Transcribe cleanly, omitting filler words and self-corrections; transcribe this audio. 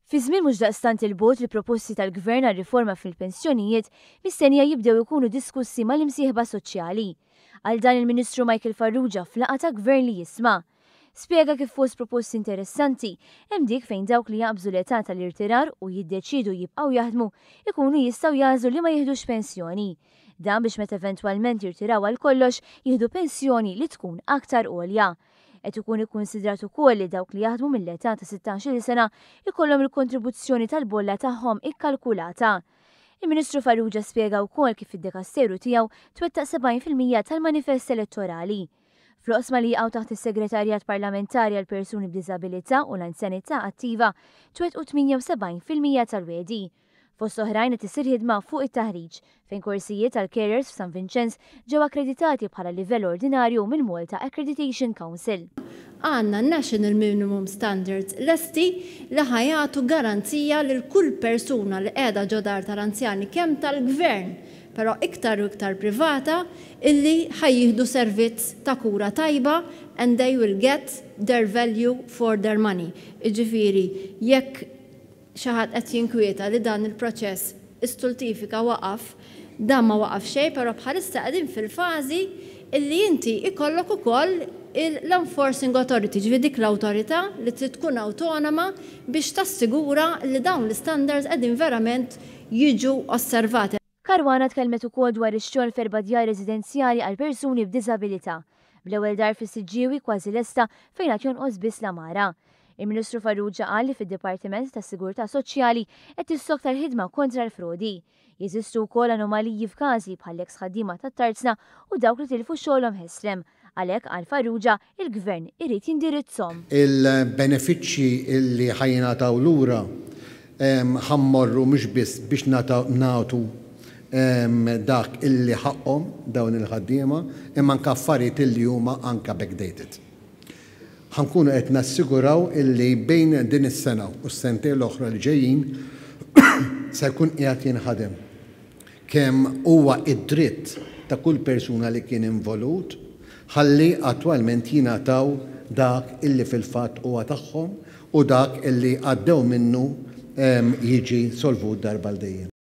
Fi żmien mhux daqstant il-bogħod li proposti tal-Gvern għal riforma fil-pensjonijiet mistennija jibdew ikunu diskussi mal-imsieħba soċjali. Għal dan il-Ministru Michael Farrugia f'laqgħa ta' Gvern li jisma' spjega kif fost proposti interessanti hemm dik fejn dawk li jaqbżu l-età tal-irtirar u jiddeċidu jibqgħu jaħdmu ikunu jistgħu jażlu li ma jieħdux pensjoni. Dan biex meta eventwalment jirtiraw għal kollox jieħdu pensjoni li tkun aktar għolja. Qed ikun ikkunsidrat ukoll li dawk li jaħdmu mill-età ta' 16-il sena ikollhom il-kontribuzzjoni tal-bolla tagħhom ikkalkulata. Il-Ministru Farrugia spjega wkoll kif id-Dikasteru tiegħu twettaq 70% tal-manifest elettorali. Fl-oqsma li jaqgħu taħt is-Segretarjat Parlamentari għal Persuni b'Diżabilità u l-Anzjanità Attiva twettqu 78% tal-wedi. Fost oħrajn qed isir ħidma fuq it-taħriġ fejn korsijiet tal-carers f'San Vincenz ġew akkreditati bħala livell ordinarju mill-Malta Accreditation Council. Għandna National Minimum Standards lesti li ħajatu garanzija lil kull persuna li qiegħda ġodar tal-anzjani kemm tal-Gvern, però iktar u iktar privata illi ħajjieħdu servizz ta' kura tajba and they will get their value for their money. Jiġifieri jekk xi ħadd qed jinkwieta li dan il-proċess istultifika waqaf, dan ma waqaf xejn, però bħalissa qegħdin fil-fażi illi inti ikollok ukoll l-enforcing authority, ġifieri dik l-awtorità li trid tkun awtonoma biex tassigura li dawn l-standards qegħdin verament jiġu osservati. Karwana tkellmet ukoll dwar ix-xogħol f'erba' djar residenzjali għal persuni b'diżabilità. Bl-ewwel dar fis-Siġġiewi kważi lesta fejn qed jonqos biss l-amara. Il-Ministru Farrugia qal li fid-Dipartiment tas-Sigurtà Soċjali qed tissok tal-ħidma kontra l-frodi. Jeżistu wkoll anomaliji f'każi bħal-eks ħaddiema tat-tarzna u dawk li tilfu xogħolhom ħeslem. Għalhekk għal Farrugia il-Gvern irid jindirizzhom. Il-benefiċċji li ħajjingħataw lura ħammorru mhux biss biex nagħtu dak illi ħaqhom dawn il-ħaddiema imma anke affarijiet illi huma anke backdated. ħankunu qed nassiguraw illi bejn din is-sena u s-sentejn l-oħra li ġejjin se jkun qiegħed jinħadem kemm huwa id-dritt ta' kull persuna li kien involut ħalli attwalment jingħataw dak illi fil-fatt huwa tagħhom u dak illi għaddew minnu jiġi solvut darba l dejjem.